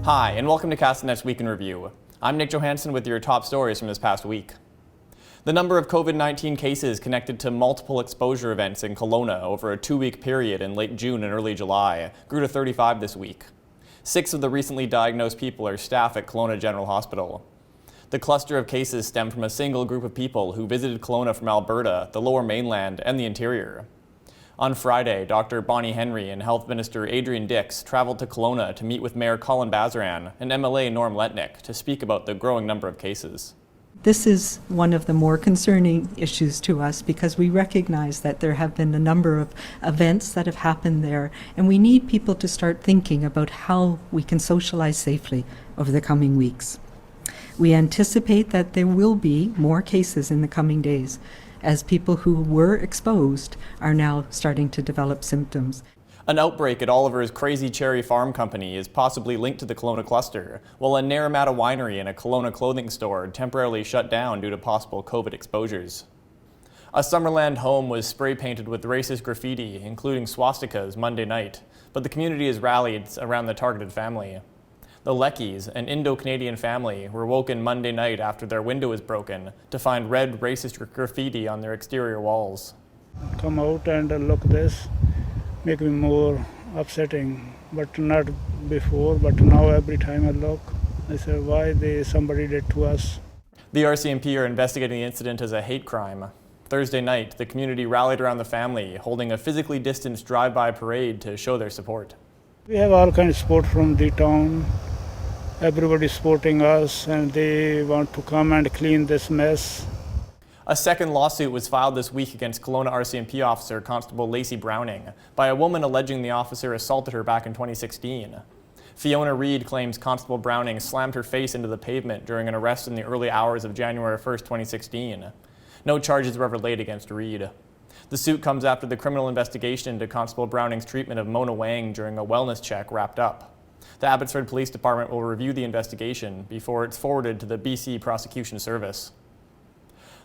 Hi, and welcome to Castanet's Week in Review. I'm Nich Johansen with your top stories from this past week. The number of COVID-19 cases connected to multiple exposure events in Kelowna over a 2-week period in late June and early July grew to 35 this week. 6 of the recently diagnosed people are staff at Kelowna General Hospital. The cluster of cases stemmed from a single group of people who visited Kelowna from Alberta, the Lower Mainland, and the interior. On Friday, Dr. Bonnie Henry and Health Minister Adrian Dix traveled to Kelowna to meet with Mayor Colin Bazaran and MLA Norm Letnick to speak about the growing number of cases. This is one of the more concerning issues to us because we recognize that there have been a number of events that have happened there, and we need people to start thinking about how we can socialize safely over the coming weeks. We anticipate that there will be more cases in the coming days, as people who were exposed are now starting to develop symptoms. An outbreak at Oliver's Crazy Cherry Farm Company is possibly linked to the Kelowna cluster, while a Naramata winery and a Kelowna clothing store temporarily shut down due to possible COVID exposures. A Summerland home was spray painted with racist graffiti, including swastikas, Monday night, but the community has rallied around the targeted family. The Leckies, an Indo-Canadian family, were woken Monday night after their window was broken to find red racist graffiti on their exterior walls. Come out and look this, make me more upsetting, but not before, but now every time I look, I say why somebody did to us. The RCMP are investigating the incident as a hate crime. Thursday night, the community rallied around the family, holding a physically distanced drive-by parade to show their support. We have all kinds of support from the town. Everybody's supporting us and they want to come and clean this mess. A second lawsuit was filed this week against Kelowna RCMP officer Constable Lacey Browning by a woman alleging the officer assaulted her back in 2016. Fiona Reed claims Constable Browning slammed her face into the pavement during an arrest in the early hours of January 1st, 2016. No charges were ever laid against Reed. The suit comes after the criminal investigation into Constable Browning's treatment of Mona Wang during a wellness check wrapped up. The Abbotsford Police Department will review the investigation before it's forwarded to the BC Prosecution Service.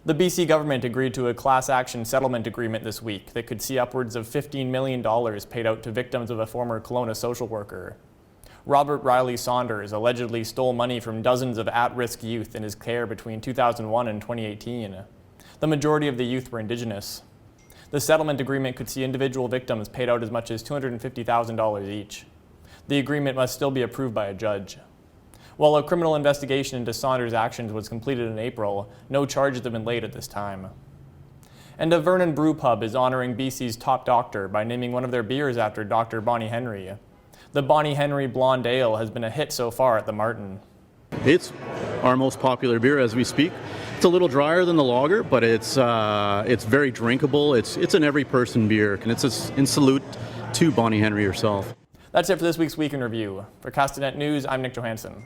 The BC government agreed to a class action settlement agreement this week that could see upwards of $15 million paid out to victims of a former Kelowna social worker. Robert Riley Saunders allegedly stole money from dozens of at-risk youth in his care between 2001 and 2018. The majority of the youth were Indigenous. The settlement agreement could see individual victims paid out as much as $250,000 each. The agreement must still be approved by a judge. While a criminal investigation into Saunders' actions was completed in April, no charges have been laid at this time. And a Vernon Brew Pub is honoring BC's top doctor by naming one of their beers after Dr. Bonnie Henry. The Bonnie Henry Blonde Ale has been a hit so far at the Martin. It's our most popular beer as we speak. It's a little drier than the lager, but it's very drinkable. It's an every person beer, and it's in salute to Bonnie Henry herself. That's it for this week's Week in Review. For Castanet News, I'm Nich Johansen.